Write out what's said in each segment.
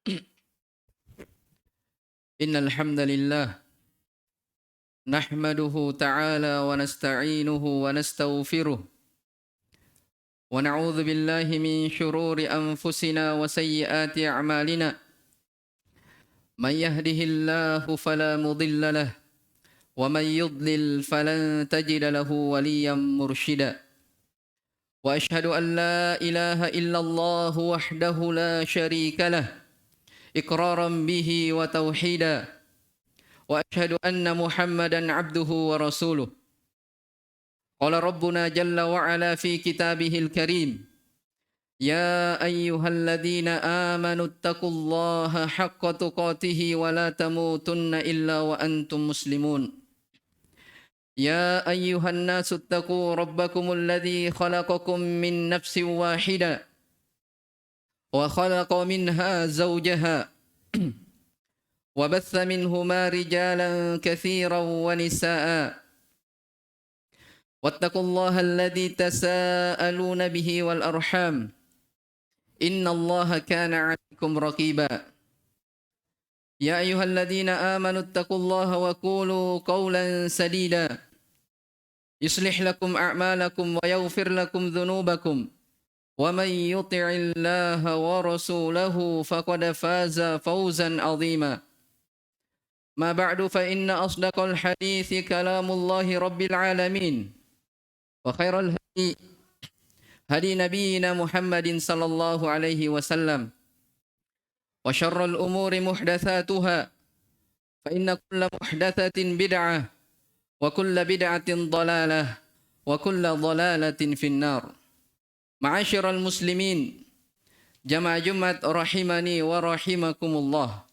إن الحمد لله نحمده تعالى ونستعينه ونستغفره ونعوذ بالله من شرور أنفسنا وسيئات أعمالنا من يهده الله فلا مضل له ومن يضلل فلن تجد له وليا مرشدا وأشهد أن لا إله إلا الله وحده لا شريك له إقرارا به وتوحيدا وأشهد أن محمدا عبده ورسوله قال ربنا جل وعلا في كتابه الكريم يا أيها الذين آمنوا اتقوا الله حق تقاته ولا تموتن إلا وأنتم مسلمون يا أيها الناس اتقوا ربكم الذي خلقكم من نفس واحدة وخلق منها زوجها وبث منهما رجالا كثيرا ونساء واتقوا الله الذي تساءلون به والأرحام إن الله كان عليكم رقيبا يا أيها الذين آمنوا اتقوا الله وقولوا قولا سديدا يصلح لكم أعمالكم ويغفر لكم ذنوبكم ومن يطع الله ورسوله فقد فاز فوزا عظيما ما بعد فإن أصدق الحديث كلام الله رب العالمين وخير الهدي هدي نبينا محمد صلى الله عليه وسلم وشر الأمور محدثاتها فإن كل محدثة بدعة وكل بدعة ضلالة وكل ضلالة في النار معاشر المسلمين jamaah Jumat rahimani wa rahimakumullah.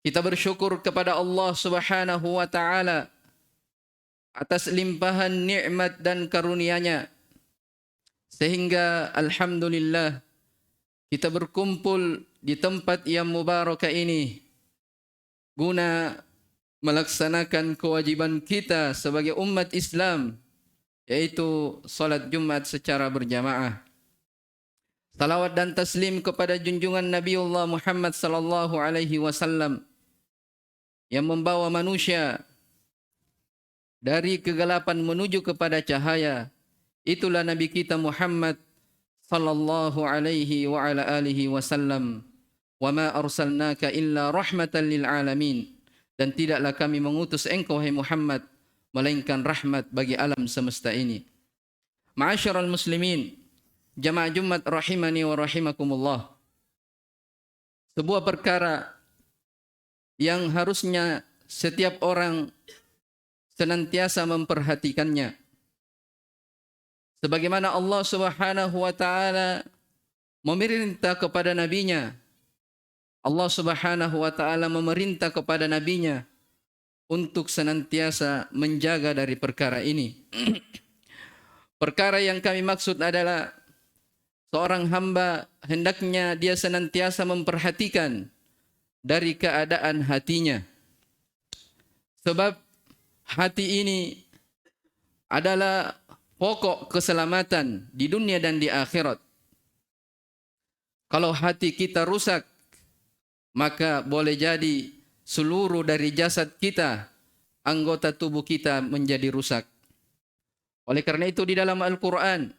Kita bersyukur kepada Allah Subhanahu wa taala atas limpahan nikmat dan karunia-Nya sehingga alhamdulillah kita berkumpul di tempat yang mubarakah ini guna melaksanakan kewajiban kita sebagai umat Islam, yaitu salat Jumat secara berjamaah. Salawat dan taslim kepada junjungan Nabiullah Muhammad sallallahu alaihi wasallam yang membawa manusia dari kegelapan menuju kepada cahaya. Itulah Nabi kita Muhammad sallallahu alaihi wa ala alihi wasallam. Wa ma arsalnaka illa rahmatan lil alamin. Dan tidaklah kami mengutus engkau hai Muhammad melainkan rahmat bagi alam semesta ini. Ma'asyiral muslimin, jamaah Jumat rahimani wa rahimakumullah. Sebuah perkara yang harusnya setiap orang senantiasa memperhatikannya. Sebagaimana Allah Subhanahu wa taala memerintah kepada nabinya, Allah Subhanahu wa taala memerintah kepada nabinya untuk senantiasa menjaga dari perkara ini. Perkara yang kami maksud adalah seorang hamba hendaknya dia senantiasa memperhatikan dari keadaan hatinya. Sebab hati ini adalah pokok keselamatan di dunia dan di akhirat. Kalau hati kita rusak, maka boleh jadi seluruh dari jasad kita, anggota tubuh kita menjadi rusak. Oleh karena itu di dalam Al-Quran,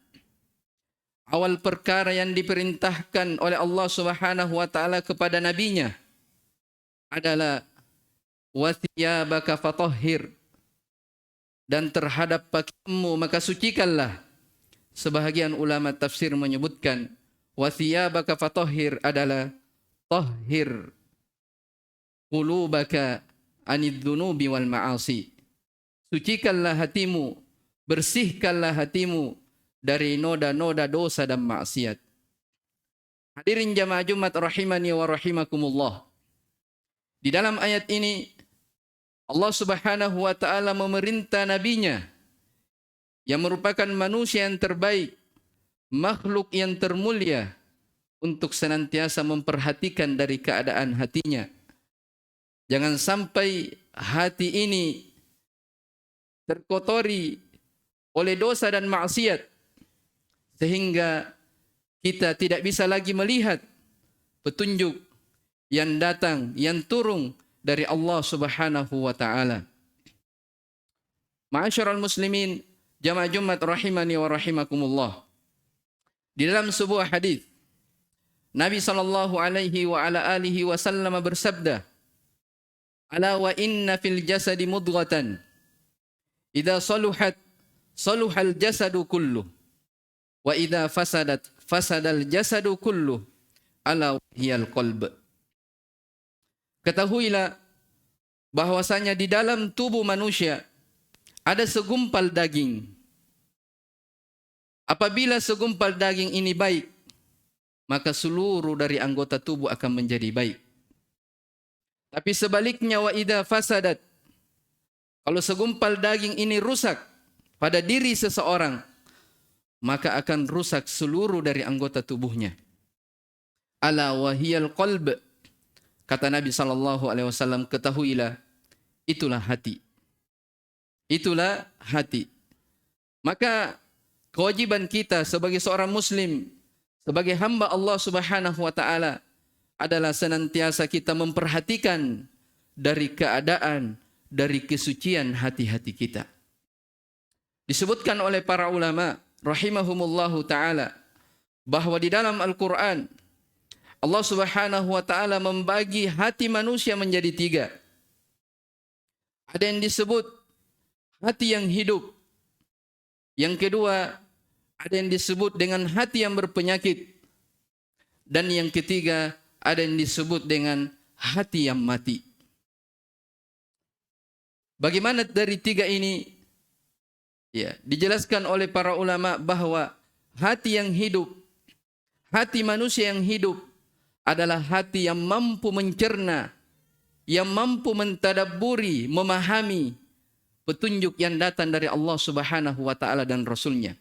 awal perkara yang diperintahkan oleh Allah Subhanahu wa taala kepada nabinya adalah wa thiyabaka fatahhir, dan terhadap pakaianmu maka sucikanlah. Sebahagian ulama tafsir menyebutkan wa thiyabaka fatahhir adalah tahhir qulubaka anid dhunubi wal ma'asi. Sucikanlah hatimu, bersihkanlah hatimu dari noda-noda dosa dan maksiat. Hadirin jamaah Jumat rahimani wa rahimakumullah. Di dalam ayat ini Allah Subhanahu wa taala memerintah nabinya yang merupakan manusia yang terbaik, makhluk yang termulia, untuk senantiasa memperhatikan dari keadaan hatinya. Jangan sampai hati ini terkotori oleh dosa dan maksiat sehingga kita tidak bisa lagi melihat petunjuk yang datang, yang turun dari Allah Subhanahu wa taala. Ma'asyiral muslimin, jamaah Jumat rahimani wa rahimakumullah. Di dalam sebuah hadis Nabi sallallahu alaihi wa ala alihi wasallam bersabda, "Ala wa inna fil jasadi mudghatan, idza saluhat saluhal jasadu kulluh, wa idza fasadat fasadal jasadu kulluh, ala hiyal qalb." Ketahuilah bahwasanya di dalam tubuh manusia ada segumpal daging. Apabila segumpal daging ini baik, maka seluruh dari anggota tubuh akan menjadi baik. Tapi sebaliknya, wa idza fasadat, kalau segumpal daging ini rusak pada diri seseorang, maka akan rusak seluruh dari anggota tubuhnya. Ala wahiyal qalb, kata Nabi SAW, ketahuilah, itulah hati. Itulah hati. Maka kewajiban kita sebagai seorang muslim, sebagai hamba Allah Subhanahu wa taala, adalah senantiasa kita memperhatikan dari keadaan, dari kesucian hati-hati kita. Disebutkan oleh para ulama rahimahumullahu taala bahwa di dalam Al-Qur'an Allah Subhanahu wa taala membagi hati manusia menjadi 3. Ada yang disebut hati yang hidup. Yang kedua, ada yang disebut dengan hati yang berpenyakit. Dan yang ketiga, ada yang disebut dengan hati yang mati. Bagaimana dari 3 ini? Ya, dijelaskan oleh para ulama bahwa hati yang hidup, hati manusia yang hidup adalah hati yang mampu mencerna, yang mampu mentadabburi, memahami petunjuk yang datang dari Allah Subhanahu wa taala dan Rasul-Nya.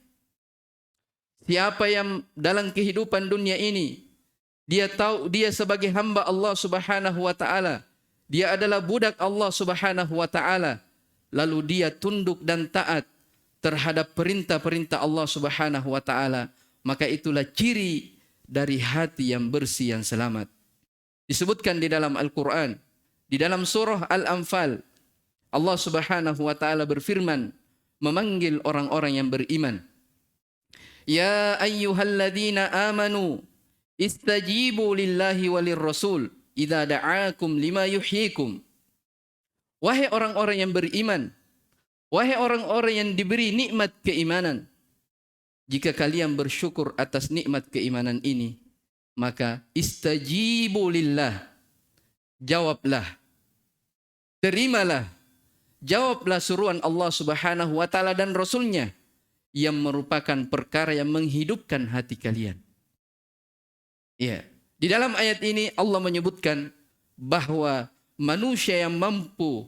Siapa yang dalam kehidupan dunia ini dia tahu dia sebagai hamba Allah Subhanahu wa taala, dia adalah budak Allah Subhanahu wa taala, lalu dia tunduk dan taat terhadap perintah-perintah Allah Subhanahu wa taala, maka itulah ciri dari hati yang bersih yang selamat. Disebutkan di dalam Al-Quran, di dalam surah Al-Anfal, Allah Subhanahu wa taala berfirman memanggil orang-orang yang beriman. Ya ayyuhalladzina amanu istajibu lillahi walir rasul idza da'akum lima yuhyikum. Wahai orang-orang yang beriman, wahai orang-orang yang diberi nikmat keimanan, jika kalian bersyukur atas nikmat keimanan ini, maka istajibu lillah, jawablah, terimalah, jawablah suruhan Allah Subhanahu wa taala dan Rasul-Nya yang merupakan perkara yang menghidupkan hati kalian. Ya, di dalam ayat ini Allah menyebutkan bahwa manusia yang mampu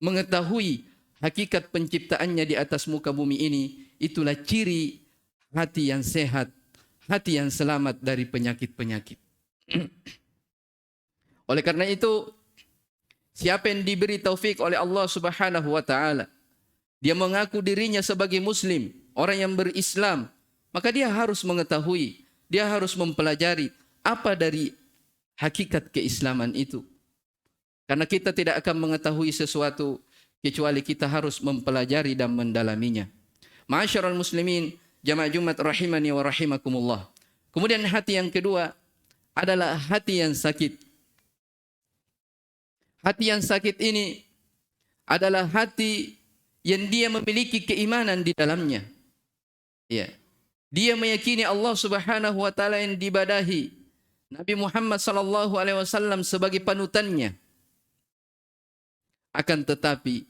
mengetahui hakikat penciptaannya di atas muka bumi ini, itulah ciri hati yang sehat, hati yang selamat dari penyakit-penyakit. Oleh karena itu, siapa yang diberi taufik oleh Allah Subhanahu wa taala, dia mengaku dirinya sebagai muslim, orang yang berislam, maka dia harus mengetahui, dia harus mempelajari apa dari hakikat keislaman itu. Karena kita tidak akan mengetahui sesuatu kecuali kita harus mempelajari dan mendalaminya. Ma'asyiral muslimin, jamaah Jumat rahimani wa rahimakumullah. Kemudian hati yang kedua adalah hati yang sakit. Hati yang sakit ini adalah hati yang dia memiliki keimanan di dalamnya. Ya. Dia meyakini Allah Subhanahu wa taala yang dibadahi, Nabi Muhammad sallallahu alaihi wasallam sebagai panutannya. Akan tetapi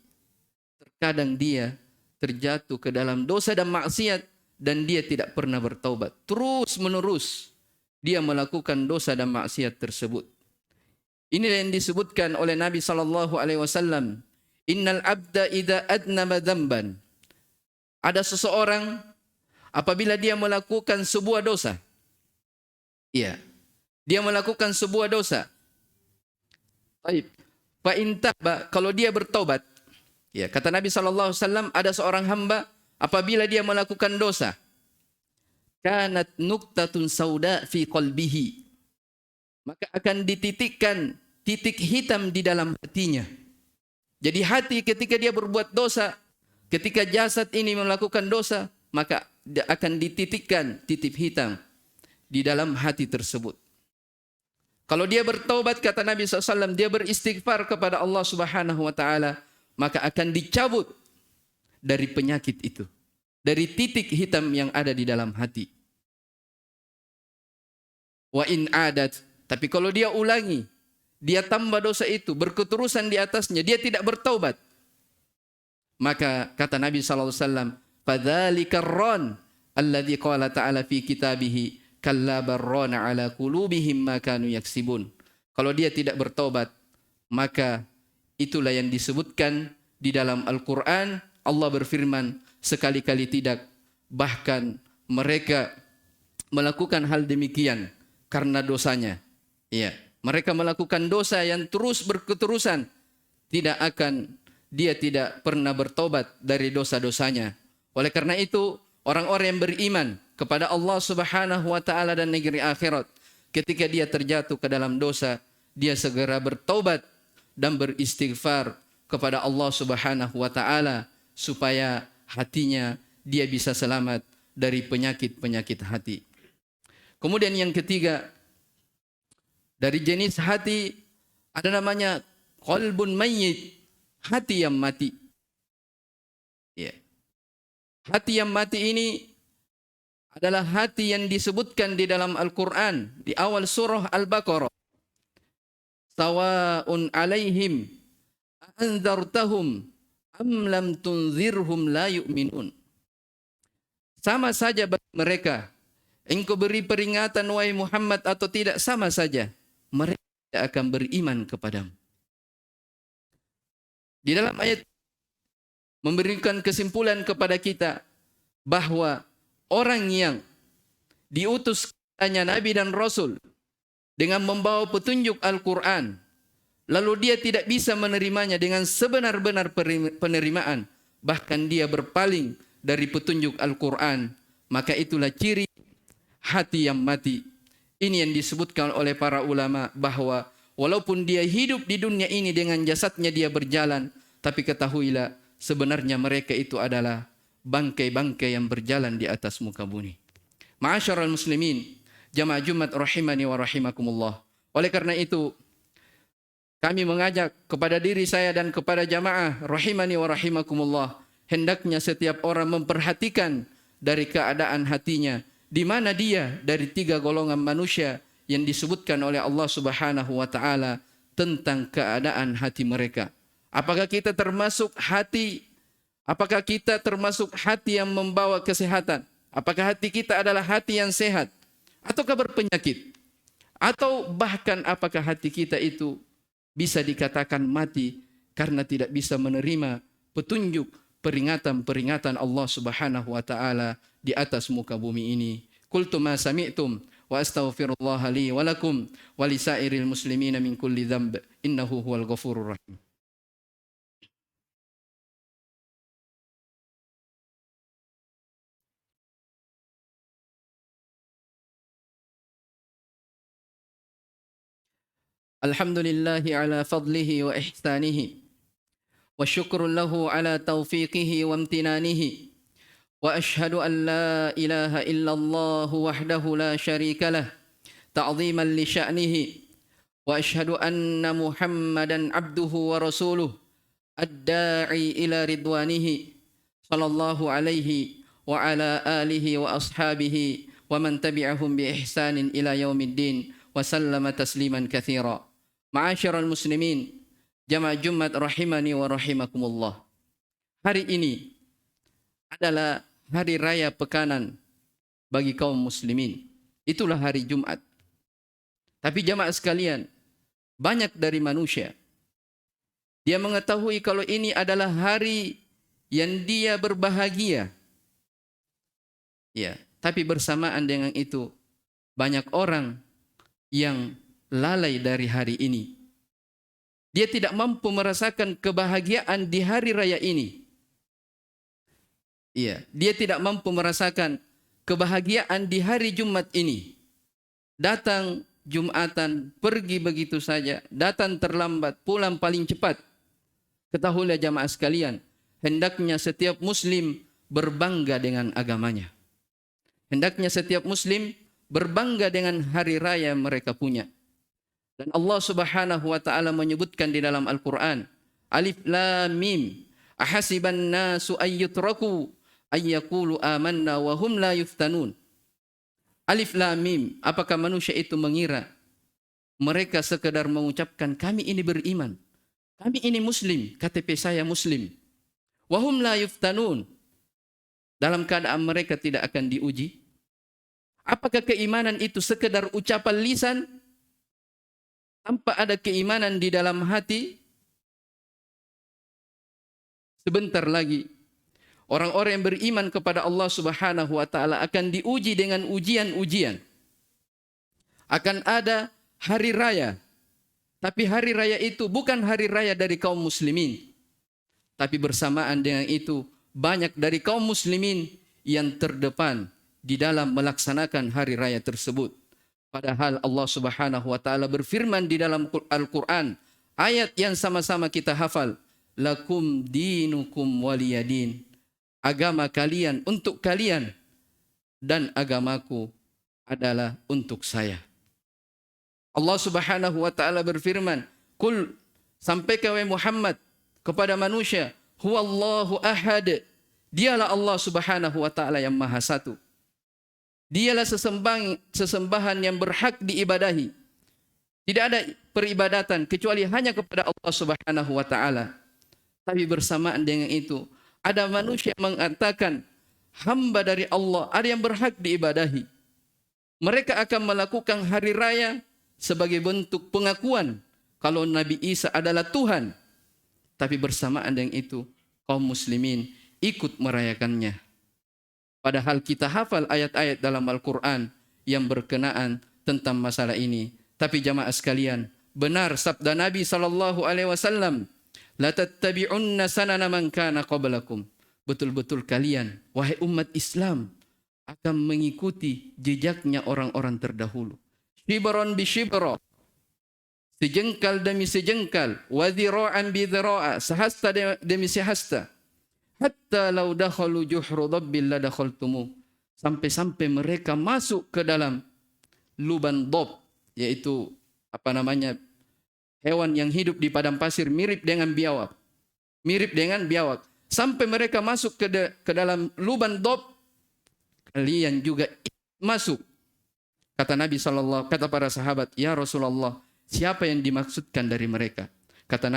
terkadang dia terjatuh ke dalam dosa dan maksiat dan dia tidak pernah bertaubat. Terus menerus dia melakukan dosa dan maksiat tersebut. Inilah yang disebutkan oleh Nabi sallallahu alaihi wasallam, innal abda idza adnaba dzamban. Ada seseorang apabila dia melakukan sebuah dosa. Iya. Dia melakukan sebuah dosa. Baik. Fa in taba, kalau dia bertobat. Ya, kata Nabi sallallahu alaihi wasallam, ada seorang hamba apabila dia melakukan dosa, kanat nuqtatun sauda fi qalbihi. maka akan dititikkan titik hitam di dalam hatinya. Jadi hati ketika dia berbuat dosa, ketika jasad ini melakukan dosa, maka akan dititikkan titik hitam di dalam hati tersebut. Kalau dia bertaubat, kata Nabi SAW, dia beristighfar kepada Allah Subhanahu wa Ta'ala, maka akan dicabut dari penyakit itu, dari titik hitam yang ada di dalam hati. Wa in adat, tapi kalau dia ulangi, dia tambah dosa itu, berketerusan di atasnya, dia tidak bertaubat, maka kata Nabi SAW, fadzalika ar-ran alladzi qala ta'ala fi kitabihi kalla barrana ala qulubihim ma kanu yaksibun. Kalau dia tidak bertaubat, maka itulah yang disebutkan di dalam Al-Quran. Allah berfirman, sekali-kali tidak, bahkan mereka melakukan hal demikian karena dosanya. Iya, mereka melakukan dosa yang terus berketerusan, dia tidak pernah bertobat dari dosa-dosanya. Oleh karena itu, orang-orang yang beriman kepada Allah Subhanahu wa Ta'ala dan negeri akhirat, ketika dia terjatuh ke dalam dosa, dia segera bertobat dan beristighfar kepada Allah Subhanahu wa Ta'ala, supaya hatinya dia bisa selamat dari penyakit-penyakit hati. Kemudian yang ketiga, dari jenis hati ada namanya qalbun mayyit, hati yang mati. Ya. Hati yang mati ini adalah hati yang disebutkan di dalam Al-Quran di awal surah Al-Baqarah. Sawa'un alaihim anzartahum am lam tunzirhum la yu'minun. Sama saja bagi mereka, engkau beri peringatan wahai Muhammad atau tidak, sama saja, mereka tidak akan beriman kepadamu. Di dalam ayat memberikan kesimpulan kepada kita bahwa orang yang diutus hanya Nabi dan Rasul dengan membawa petunjuk Al-Quran, lalu dia tidak bisa menerimanya dengan sebenar-benar penerimaan, bahkan dia berpaling dari petunjuk Al-Quran, maka itulah ciri hati yang mati. Ini yang disebutkan oleh para ulama bahwa walaupun dia hidup di dunia ini dengan jasadnya dia berjalan, tapi ketahuilah sebenarnya mereka itu adalah bangkai-bangkai yang berjalan di atas muka bumi. Ma'asyiral muslimin, jamaah Jumat rahimani wa rahimakumullah. Oleh karena itu, kami mengajak kepada diri saya dan kepada jamaah rahimani wa rahimakumullah, hendaknya setiap orang memperhatikan dari keadaan hatinya, di mana dia dari tiga golongan manusia yang disebutkan oleh Allah Subhanahu wa Ta'ala tentang keadaan hati mereka. Apakah kita termasuk hati yang membawa kesehatan? Apakah hati kita adalah hati yang sehat ataukah berpenyakit? Atau bahkan apakah hati kita itu bisa dikatakan mati karena tidak bisa menerima petunjuk peringatan-peringatan Allah Subhanahu wa Ta'ala di atas muka bumi ini. Qultu ma sami'tum wa astaghfirullah li wa lakum wa lisairil muslimina min kulli dhanb innahu huwal ghafurur rahim. Alhamdulillahi ala fadlihi wa ihsanihi wa syukrun lahu ala taufiqihi wa amtinanihi wa ashhadu an la ilaha illallah wahdahu la syarika lah ta'ziman li sya'nihi wa ashhadu anna Muhammadan abduhu wa rasuluh ad-da'i ila ridwanihi sallallahu alaihi wa ala alihi wa ashabihi wa man tabi'ahum bi ihsanin ila yaumiddin wa sallama tasliman katsira. Ma'asyiral muslimin, jamaah Jumat rahimani wa rahimakumullah. Hari ini adalah hari raya pekanan bagi kaum muslimin. Itulah hari Jumat. Tapi jamaah sekalian, banyak dari manusia dia mengetahui kalau ini adalah hari yang dia berbahagia. Ya, tapi bersamaan dengan itu banyak orang yang lalai dari hari ini. Dia tidak mampu merasakan kebahagiaan di hari raya ini. Iya, dia tidak mampu merasakan kebahagiaan di hari Jumat ini. Datang Jumatan, pergi begitu saja, datang terlambat, pulang paling cepat. Ketahuilah jamaah sekalian, hendaknya setiap muslim berbangga dengan agamanya. Hendaknya setiap muslim berbangga dengan hari raya mereka punya. Dan Allah Subhanahu wa taala menyebutkan di dalam Al-Qur'an, Alif Lam Mim, ahasiban nasu ayyutraku ayyaqulu amanna wa hum la yuftanun. Alif Lam Mim, apakah manusia itu mengira mereka sekadar mengucapkan kami ini beriman, kami ini muslim, KTP saya muslim. Wa hum la yuftanun, dalam keadaan mereka tidak akan diuji. Apakah keimanan itu sekedar ucapan lisan tanpa ada keimanan di dalam hati? Sebentar lagi orang-orang yang beriman kepada Allah Subhanahu wa taala akan diuji dengan ujian-ujian. Akan ada hari raya. Tapi hari raya itu bukan hari raya dari kaum muslimin. Tapi bersamaan dengan itu banyak dari kaum muslimin yang terdepan di dalam melaksanakan hari raya tersebut. Padahal Allah Subhanahu wa taala berfirman di dalam Al-Qur'an, ayat yang sama-sama kita hafal, lakum dinukum waliyadin. Agama kalian untuk kalian dan agamaku adalah untuk saya. Allah Subhanahu wa taala berfirman, "Qul, sampaikan wahai Muhammad kepada manusia, huwallahu ahad." Dialah Allah Subhanahu wa taala yang Maha Satu. Dialah sesembahan yang berhak diibadahi. Tidak ada peribadatan kecuali hanya kepada Allah Subhanahu wa taala. Tapi bersamaan dengan itu, ada manusia yang mengatakan hamba dari Allah, ada yang berhak diibadahi. Mereka akan melakukan hari raya sebagai bentuk pengakuan kalau Nabi Isa adalah Tuhan. Tapi bersamaan dengan itu, kaum muslimin ikut merayakannya. Padahal kita hafal ayat-ayat dalam Al-Quran yang berkenaan tentang masalah ini. Tapi jamaah sekalian, benar sabda Nabi SAW, la tattabi'unna sanana man kana qablakum. Betul-betul kalian, wahai umat Islam, akan mengikuti jejaknya orang-orang terdahulu. Shibran bi shibra, sejengkal demi sejengkal, wa dhira'an bi dhira'a, sehasta demi sehasta. Hatta law dakhalu juhru dabbil la dakhaltumu, sampai-sampai mereka masuk ke dalam lubang dob, yaitu hewan yang hidup di padang pasir mirip dengan biawak. Sampai mereka masuk ke dalam lubang dob, kalian juga masuk. Kata Nabi SAW, kata para sahabat, ya Rasulullah, siapa yang dimaksudkan dari mereka? Kata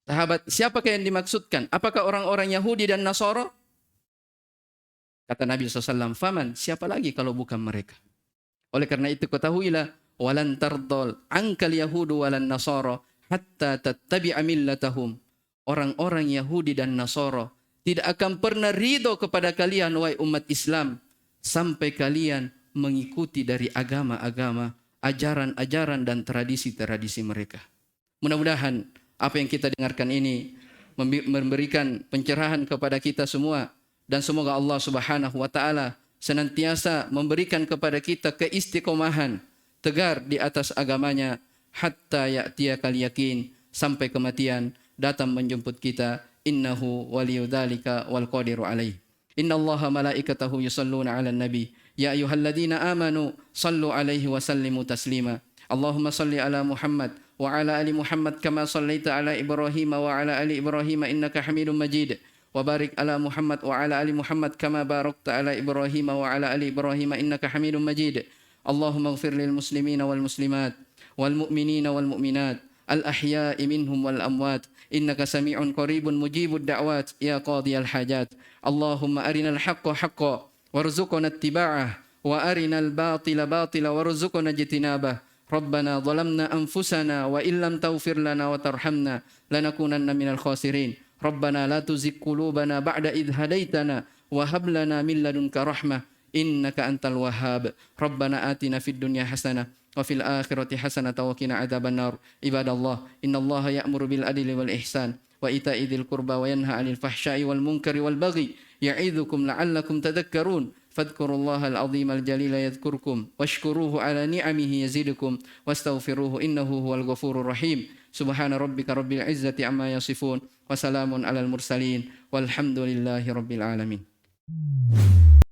sahabat, siapakah yang dimaksudkan? Apakah orang-orang Yahudi dan Nasara? Kata Nabi SAW, faman, siapa lagi kalau bukan mereka? Oleh karena itu ketahuilah, walan tardol ankal yahudu walan nasara hatta tattabi'a millatahum. Orang-orang Yahudi dan Nasara tidak akan pernah ridho kepada kalian, wahai umat Islam, sampai kalian mengikuti dari agama-agama, ajaran-ajaran dan tradisi-tradisi mereka. Mudah-mudahan apa yang kita dengarkan ini memberikan pencerahan kepada kita semua, dan semoga Allah Subhanahu wa taala senantiasa memberikan kepada kita keistiqomahan tegar di atas agamanya hatta ya'tiyakal yakin, sampai kematian datang menjemput kita. Innahu waliyudzalika wal qadiru alaih. Innallaha malaikatahu yusalluna 'alan nabi ya ayyuhalladzina amanu sallu 'alaihi wa sallimu taslima. Allahumma salli ala Muhammad wa ala ali Muhammad kama sallaita ala Ibrahim wa ala ali Ibrahim innaka Hamidum Majid. Wa barik ala Muhammad wa ala ali Muhammad kama barakta ala Ibrahim wa ala ali Ibrahim innaka Hamidum Majid. Allahumma ighfir lil muslimina wal muslimat wal mu'minina wal mu'minat al ahya'i minhum wal amwat innaka sami'un qaribun mujibud da'wat ya qadiyal hajat. Allahumma arinal haqqa haqqan warzuqna ittiba'ah wa arinal batila batila warzuqna ijtinabah. Rabbana zalamna anfusana wa illam taghfir lana wa tarhamna lanakunanna minal khasirin. Rabbana la tuzigh qulubana ba'da idh hadaitana wa hab lana min ladunka rahmah innaka antal wahhab. Rabbana atina fid dunya hasanah wa fil akhirati hasanah wa qina adzabannar. Ibadallah, innallaha ya'muru bil adli wal ihsan wa ita'i dzil qurba wa yanha 'anil fahsya'i wal munkari wal baghi ya'idzukum la'allakum tadhakkarun. fadhkurullahal azimul jalila yadhkurkum washkuruhu ala ni'amihi yazidukum wastaghfiruhu innahu huwal ghafurur rahim. Subhana rabbika rabbil izzati amma yasifun wa salamun alal mursalin walhamdulillahi rabbil alamin.